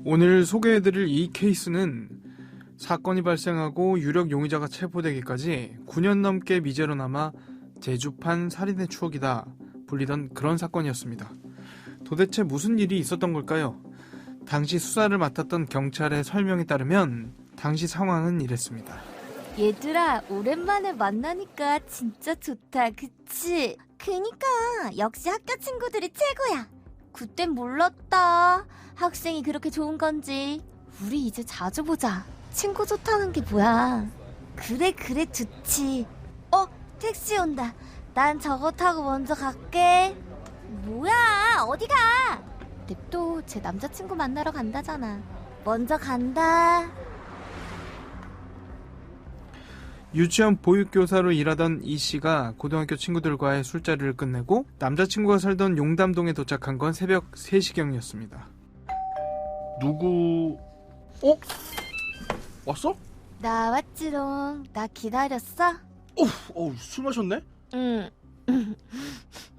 오늘 소개해드릴 이 케이스는 사건이 발생하고 유력 용의자가 체포되기까지 9년 넘게 미제로 남아 제주판 살인의 추억이다 불리던 그런 사건이었습니다. 도대체 무슨 일이 있었던 걸까요? 당시 수사를 맡았던 경찰의 설명에 따르면 당시 상황은 이랬습니다. 얘들아, 오랜만에 만나니까 진짜 좋다, 그치? 그니까 역시 학교 친구들이 최고야. 그땐 몰랐다, 학생이 그렇게 좋은 건지. 우리 이제 자주 보자. 친구 좋다는 게 뭐야. 그래 좋지. 택시 온다. 난 저거 타고 먼저 갈게. 뭐야, 어디 가? 냅둬, 제 남자친구 만나러 간다잖아. 먼저 간다. 유치원 보육교사로 일하던 이 씨가 고등학교 친구들과의 술자리를 끝내고 남자친구가 살던 용담동에 도착한 건 새벽 3시경이었습니다. 누구... 왔어? 나왔지롱. 나 기다렸어? 술 마셨네? 응.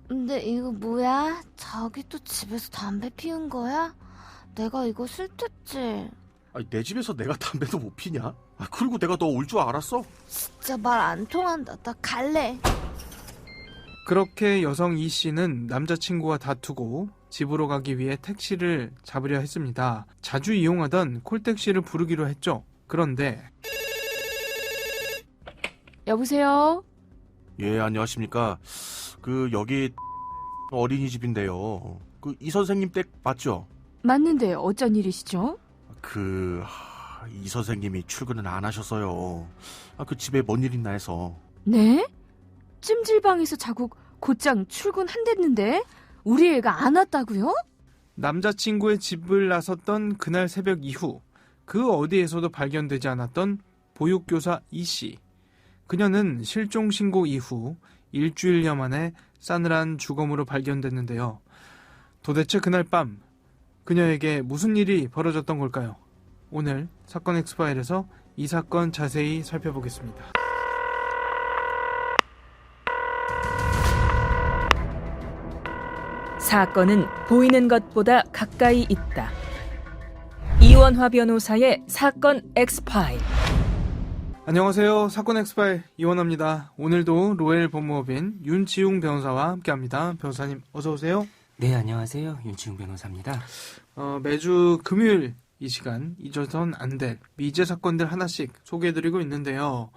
근데 이거 뭐야? 자기 또 집에서 담배 피운 거야? 내가 이거 싫댔지? 아니, 내 집에서 내가 담배도 못 피냐? 그리고 내가 너 올 줄 알았어? 진짜 말 안 통한다. 나 갈래. 그렇게 여성 이 씨는 남자친구와 다투고 집으로 가기 위해 택시를 잡으려 했습니다. 자주 이용하던 콜택시를 부르기로 했죠. 그런데 여보세요? 예, 안녕하십니까. 여기 어린이집인데요. 이 선생님 댁 맞죠? 맞는데 어쩐 일이시죠? 이 선생님이 출근을 안 하셨어요. 집에 뭔 일 있나 해서. 네? 찜질방에서 자고 곧장 출근한댔는데 우리 애가 안 왔다고요? 남자친구의 집을 나섰던 그날 새벽 이후 그 어디에서도 발견되지 않았던 보육교사 이 씨. 그녀는 실종 신고 이후 일주일여 만에 싸늘한 주검으로 발견됐는데요. 도대체 그날 밤 그녀에게 무슨 일이 벌어졌던 걸까요? 오늘 사건 엑스파일에서 이 사건 자세히 살펴보겠습니다. 사건은 보이는 것보다 가까이 있다. 이원화 변호사의 사건 엑스파일. 안녕하세요. 사건 엑스파일 이원화입니다. 오늘도 로엘 법무법인 윤지웅 변호사와 함께합니다. 변호사님 어서 오세요. 네, 안녕하세요. 윤지웅 변호사입니다. 매주 금요일 이 시간 잊어선 안 될 미제 사건들 하나씩 소개해드리고 있는데요.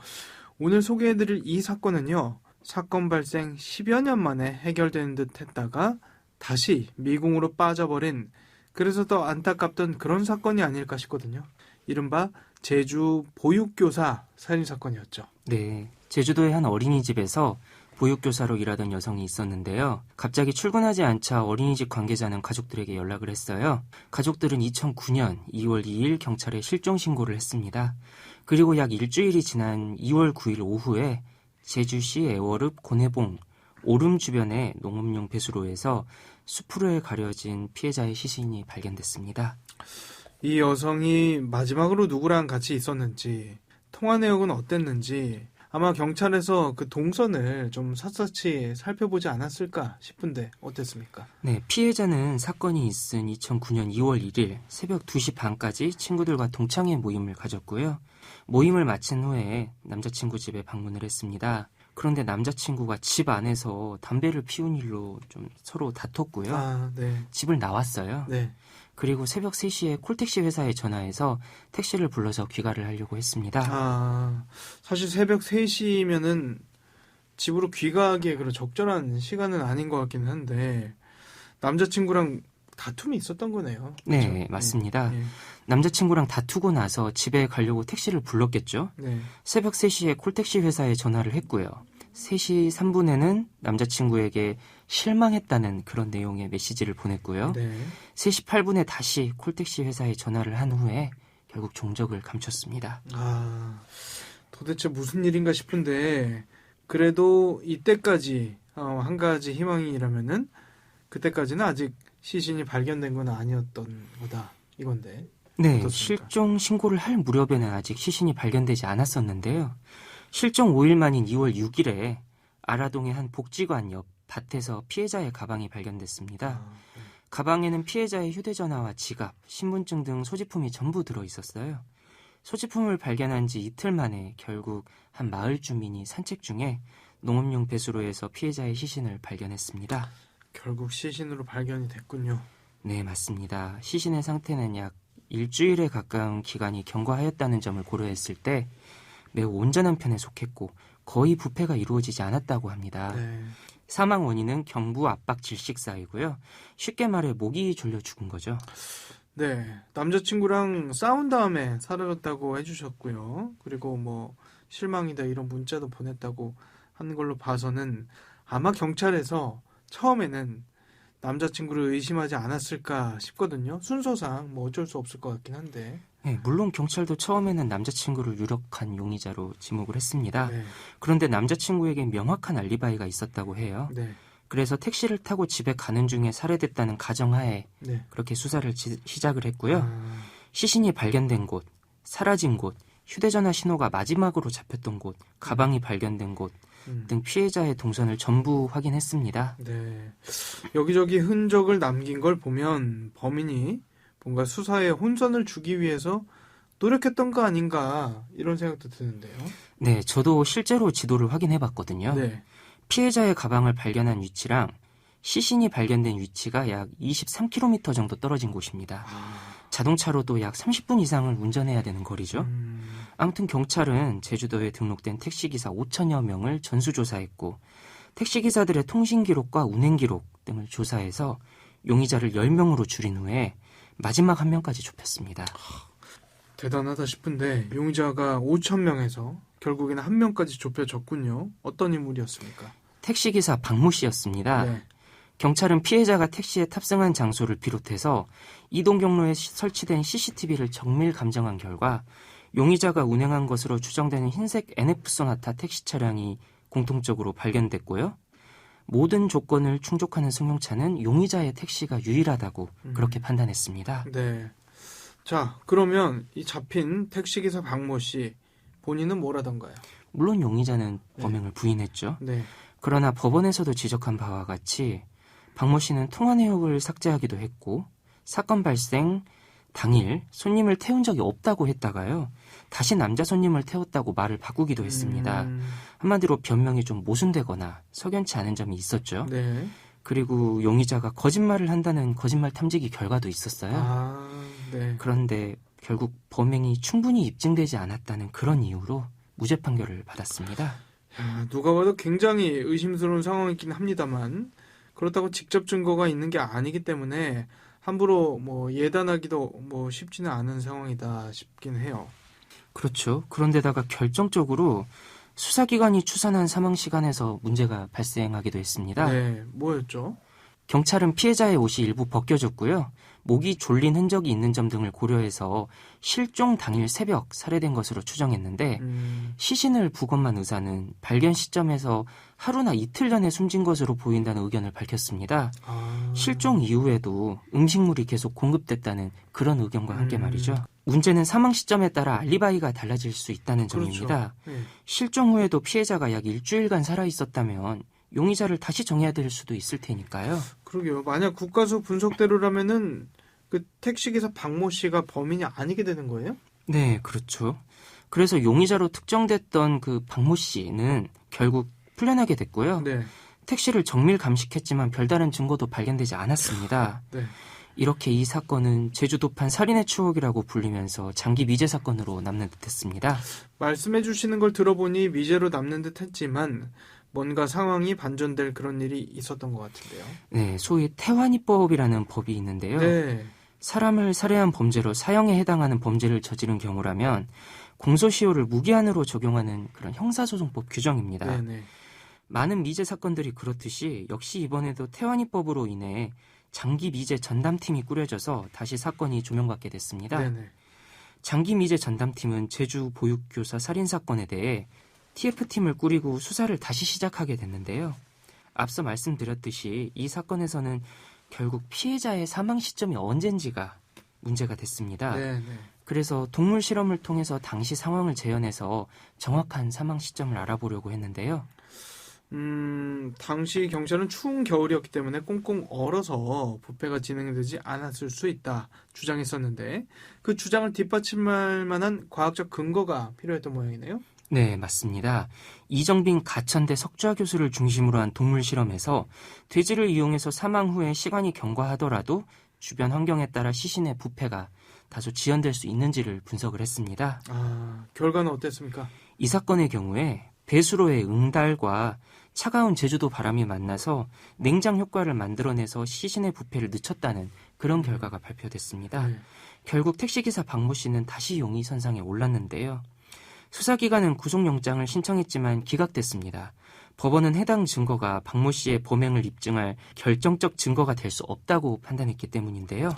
오늘 소개해드릴 이 사건은요. 사건 발생 10여 년 만에 해결되는 듯 했다가 다시 미궁으로 빠져버린, 그래서 더 안타깝던 그런 사건이 아닐까 싶거든요. 이른바 제주 보육교사 살인사건이었죠. 네, 제주도의 한 어린이집에서 보육교사로 일하던 여성이 있었는데요. 갑자기 출근하지 않자 어린이집 관계자는 가족들에게 연락을 했어요. 가족들은 2009년 2월 2일 경찰에 실종 신고를 했습니다. 그리고 약 일주일이 지난 2월 9일 오후에 제주시 애월읍 고내봉 오름 주변의 농업용 배수로에서 수풀에 가려진 피해자의 시신이 발견됐습니다. 이 여성이 마지막으로 누구랑 같이 있었는지, 통화 내역은 어땠는지 아마 경찰에서 그 동선을 좀 샅샅이 살펴보지 않았을까 싶은데 어땠습니까? 네, 피해자는 사건이 있은 2009년 2월 1일 새벽 2시 반까지 친구들과 동창회 모임을 가졌고요. 모임을 마친 후에 남자친구 집에 방문을 했습니다. 그런데 남자친구가 집 안에서 담배를 피운 일로 좀 서로 다퉜고요. 네. 집을 나왔어요. 네. 그리고 새벽 3시에 콜택시 회사에 전화해서 택시를 불러서 귀가를 하려고 했습니다. 사실 새벽 3시면은 집으로 귀가하기에 그런 적절한 시간은 아닌 것 같기는 한데 남자친구랑 다툼이 있었던 거네요. 네, 그렇죠? 맞습니다. 네. 남자친구랑 다투고 나서 집에 가려고 택시를 불렀겠죠. 네. 새벽 3시에 콜택시 회사에 전화를 했고요. 3시 3분에는 남자친구에게 실망했다는 그런 내용의 메시지를 보냈고요. 네. 3시 8분에 다시 콜택시 회사에 전화를 한 후에 결국 종적을 감췄습니다. 도대체 무슨 일인가 싶은데 그래도 이때까지 한 가지 희망이라면은 그때까지는 아직 시신이 발견된 건 아니었던 거다 이건데. 네, 어떻습니까? 실종 신고를 할 무렵에는 아직 시신이 발견되지 않았었는데요. 실종 5일 만인 2월 6일에 아라동의 한 복지관 옆 밭에서 피해자의 가방이 발견됐습니다. 가방에는 피해자의 휴대전화와 지갑, 신분증 등 소지품이 전부 들어있었어요. 소지품을 발견한 지 이틀 만에 결국 한 마을 주민이 산책 중에 농업용 배수로에서 피해자의 시신을 발견했습니다. 결국 시신으로 발견이 됐군요. 네, 맞습니다. 시신의 상태는 약 일주일에 가까운 기간이 경과하였다는 점을 고려했을 때 매우 온전한 편에 속했고 거의 부패가 이루어지지 않았다고 합니다. 네. 사망 원인은 경부 압박 질식사이고요. 쉽게 말해 목이 졸려 죽은 거죠. 네, 남자친구랑 싸운 다음에 사라졌다고 해주셨고요. 그리고 뭐 실망이다 이런 문자도 보냈다고 하는 걸로 봐서는 아마 경찰에서 처음에는 남자친구를 의심하지 않았을까 싶거든요. 순서상 뭐 어쩔 수 없을 것 같긴 한데. 네, 물론 경찰도 처음에는 남자친구를 유력한 용의자로 지목을 했습니다. 네, 그런데 남자친구에겐 명확한 알리바이가 있었다고 해요. 네, 그래서 택시를 타고 집에 가는 중에 살해됐다는 가정하에 네. 그렇게 수사를 시작을 했고요. 아, 시신이 발견된 곳, 사라진 곳, 휴대전화 신호가 마지막으로 잡혔던 곳, 가방이 발견된 곳 등 피해자의 동선을 전부 확인했습니다. 네. 여기저기 흔적을 남긴 걸 보면 범인이 뭔가 수사에 혼선을 주기 위해서 노력했던 거 아닌가 이런 생각도 드는데요. 네, 저도 실제로 지도를 확인해봤거든요. 네. 피해자의 가방을 발견한 위치랑 시신이 발견된 위치가 약 23km 정도 떨어진 곳입니다. 자동차로도 약 30분 이상을 운전해야 되는 거리죠. 아무튼 경찰은 제주도에 등록된 택시기사 5천여 명을 전수조사했고 택시기사들의 통신기록과 운행기록 등을 조사해서 용의자를 10명으로 줄인 후에 마지막 한 명까지 좁혔습니다. 대단하다 싶은데 용의자가 5천 명에서 결국에는 한 명까지 좁혀졌군요. 어떤 인물이었습니까? 택시기사 박모 씨였습니다. 네. 경찰은 피해자가 택시에 탑승한 장소를 비롯해서 이동 경로에 설치된 CCTV를 정밀 감정한 결과 용의자가 운행한 것으로 추정되는 흰색 NF 소나타 택시 차량이 공통적으로 발견됐고요. 모든 조건을 충족하는 승용차는 용의자의 택시가 유일하다고 그렇게 판단했습니다. 네. 자, 그러면 이 잡힌 택시기사 박모 씨 본인은 뭐라던가요? 물론 용의자는 범행을 부인했죠. 네. 그러나 법원에서도 지적한 바와 같이 박모 씨는 통화 내역을 삭제하기도 했고 사건 발생 당일 손님을 태운 적이 없다고 했다가요. 다시 남자 손님을 태웠다고 말을 바꾸기도 했습니다. 한마디로 변명이 좀 모순되거나 석연치 않은 점이 있었죠. 네. 그리고 용의자가 거짓말을 한다는 거짓말 탐지기 결과도 있었어요. 아, 네. 그런데 결국 범행이 충분히 입증되지 않았다는 그런 이유로 무죄 판결을 받았습니다. 야, 누가 봐도 굉장히 의심스러운 상황이긴 합니다만 그렇다고 직접 증거가 있는 게 아니기 때문에 함부로 뭐 예단하기도 뭐 쉽지는 않은 상황이다 싶긴 해요. 그렇죠. 그런데다가 결정적으로 수사기관이 추산한 사망 시간에서 문제가 발생하기도 했습니다. 네, 뭐였죠? 경찰은 피해자의 옷이 일부 벗겨졌고요. 목이 졸린 흔적이 있는 점 등을 고려해서 실종 당일 새벽 살해된 것으로 추정했는데 시신을 부검한 의사는 발견 시점에서 하루나 이틀 전에 숨진 것으로 보인다는 의견을 밝혔습니다. 실종 이후에도 음식물이 계속 공급됐다는 그런 의견과 함께 말이죠. 문제는 사망 시점에 따라 알리바이가 달라질 수 있다는 점입니다. 그렇죠. 네. 실종 후에도 피해자가 약 일주일간 살아있었다면 용의자를 다시 정해야 될 수도 있을 테니까요. 그러게요. 만약 국가수 분석대로라면은 그 택시기사 박모 씨가 범인이 아니게 되는 거예요? 네, 그렇죠. 그래서 용의자로 특정됐던 그 박모 씨는 결국 풀려나게 됐고요. 네. 택시를 정밀 감식했지만 별다른 증거도 발견되지 않았습니다. 네. 이렇게 이 사건은 제주도판 살인의 추억이라고 불리면서 장기 미제 사건으로 남는 듯했습니다. 말씀해 주시는 걸 들어보니 미제로 남는 듯 했지만 뭔가 상황이 반전될 그런 일이 있었던 것 같은데요. 네, 소위 태완이법이라는 법이 있는데요. 네. 사람을 살해한 범죄로 사형에 해당하는 범죄를 저지른 경우라면 공소시효를 무기한으로 적용하는 그런 형사소송법 규정입니다. 네네. 많은 미제 사건들이 그렇듯이 역시 이번에도 태완이법으로 인해 장기 미제 전담팀이 꾸려져서 다시 사건이 조명받게 됐습니다. 네네. 장기 미제 전담팀은 제주 보육교사 살인사건에 대해 TF팀을 꾸리고 수사를 다시 시작하게 됐는데요. 앞서 말씀드렸듯이 이 사건에서는 결국 피해자의 사망 시점이 언젠지가 문제가 됐습니다. 네네. 그래서 동물 실험을 통해서 당시 상황을 재현해서 정확한 사망 시점을 알아보려고 했는데요. 당시 경찰은 추운 겨울이었기 때문에 꽁꽁 얼어서 부패가 진행되지 않았을 수 있다 주장했었는데 그 주장을 뒷받침할 만한 과학적 근거가 필요했던 모양이네요. 네, 맞습니다. 이정빈 가천대 석좌 교수를 중심으로 한 동물 실험에서 돼지를 이용해서 사망 후에 시간이 경과하더라도 주변 환경에 따라 시신의 부패가 다소 지연될 수 있는지를 분석을 했습니다. 결과는 어땠습니까? 이 사건의 경우에 배수로의 응달과 차가운 제주도 바람이 만나서 냉장 효과를 만들어내서 시신의 부패를 늦췄다는 그런 결과가 발표됐습니다. 네. 결국 택시기사 박모 씨는 다시 용의선상에 올랐는데요. 수사기관은 구속영장을 신청했지만 기각됐습니다. 법원은 해당 증거가 박모 씨의 범행을 입증할 결정적 증거가 될 수 없다고 판단했기 때문인데요.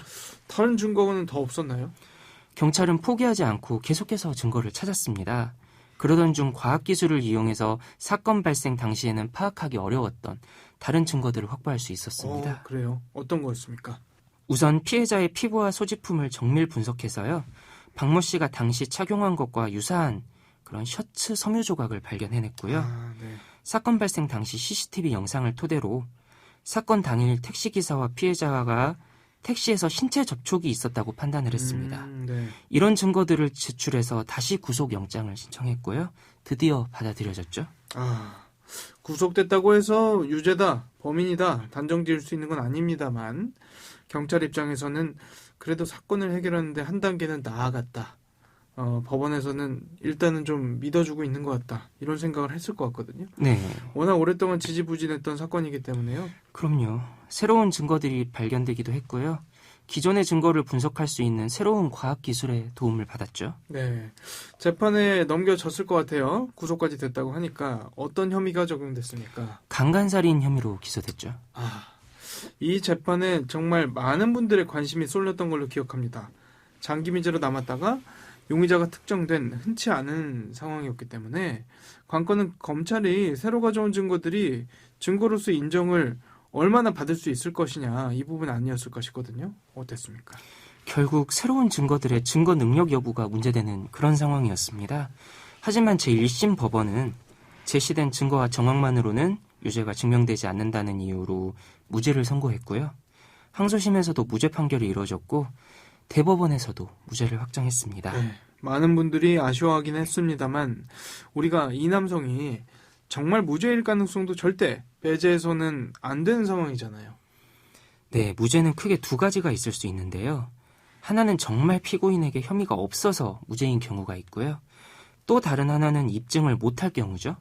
다른 증거는 더 없었나요? 경찰은 포기하지 않고 계속해서 증거를 찾았습니다. 그러던 중 과학기술을 이용해서 사건 발생 당시에는 파악하기 어려웠던 다른 증거들을 확보할 수 있었습니다. 그래요? 어떤 거였습니까? 우선 피해자의 피부와 소지품을 정밀 분석해서요. 박모 씨가 당시 착용한 것과 유사한 그런 셔츠 섬유 조각을 발견해냈고요. 네. 사건 발생 당시 CCTV 영상을 토대로 사건 당일 택시기사와 피해자가 택시에서 신체 접촉이 있었다고 판단을 했습니다. 네. 이런 증거들을 제출해서 다시 구속영장을 신청했고요. 드디어 받아들여졌죠. 구속됐다고 해서 유죄다, 범인이다 단정 지을 수 있는 건 아닙니다만 경찰 입장에서는 그래도 사건을 해결하는데 한 단계는 나아갔다. 법원에서는 일단은 좀 믿어주고 있는 것 같다. 이런 생각을 했을 것 같거든요. 네, 워낙 오랫동안 지지부진했던 사건이기 때문에요. 그럼요. 새로운 증거들이 발견되기도 했고요. 기존의 증거를 분석할 수 있는 새로운 과학기술의 도움을 받았죠. 네. 재판에 넘겨졌을 것 같아요. 구속까지 됐다고 하니까 어떤 혐의가 적용됐습니까? 강간살인 혐의로 기소됐죠. 이 재판에 정말 많은 분들의 관심이 쏠렸던 걸로 기억합니다. 장기미제로 남았다가 용의자가 특정된 흔치 않은 상황이었기 때문에 관건은 검찰이 새로 가져온 증거들이 증거로서 인정을 얼마나 받을 수 있을 것이냐 이 부분 아니었을까 싶거든요. 어땠습니까? 결국 새로운 증거들의 증거 능력 여부가 문제되는 그런 상황이었습니다. 하지만 제1심 법원은 제시된 증거와 정황만으로는 유죄가 증명되지 않는다는 이유로 무죄를 선고했고요. 항소심에서도 무죄 판결이 이루어졌고 대법원에서도 무죄를 확정했습니다. 네, 많은 분들이 아쉬워하긴 했습니다만 우리가 이 남성이 정말 무죄일 가능성도 절대 배제해서는 안 되는 상황이잖아요. 네, 무죄는 크게 두 가지가 있을 수 있는데요. 하나는 정말 피고인에게 혐의가 없어서 무죄인 경우가 있고요. 또 다른 하나는 입증을 못할 경우죠.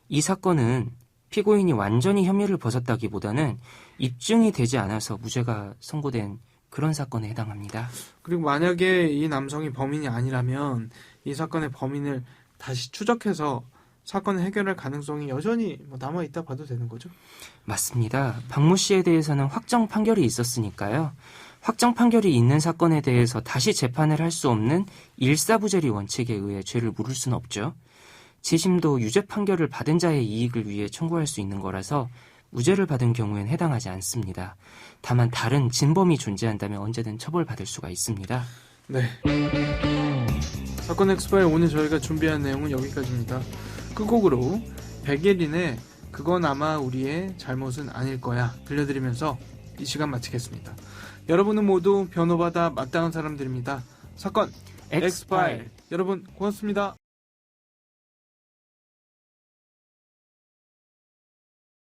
이 사건은 피고인이 완전히 혐의를 벗었다기보다는 입증이 되지 않아서 무죄가 선고된 그런 사건에 해당합니다. 그리고 만약에 이 남성이 범인이 아니라면 이 사건의 범인을 다시 추적해서 사건을 해결할 가능성이 여전히 남아있다 봐도 되는 거죠? 맞습니다. 박모 씨에 대해서는 확정 판결이 있었으니까요. 확정 판결이 있는 사건에 대해서 다시 재판을 할 수 없는 일사부재리 원칙에 의해 죄를 물을 수는 없죠. 재심도 유죄 판결을 받은 자의 이익을 위해 청구할 수 있는 거라서 무죄를 받은 경우엔 해당하지 않습니다. 다만 다른 진범이 존재한다면 언제든 처벌받을 수가 있습니다. 네. 사건 엑스파일 오늘 저희가 준비한 내용은 여기까지입니다. 끝곡으로 백예린의 그건 아마 우리의 잘못은 아닐 거야 들려드리면서 이 시간 마치겠습니다. 여러분은 모두 변호받아 마땅한 사람들입니다. 사건 엑스파일 여러분 고맙습니다.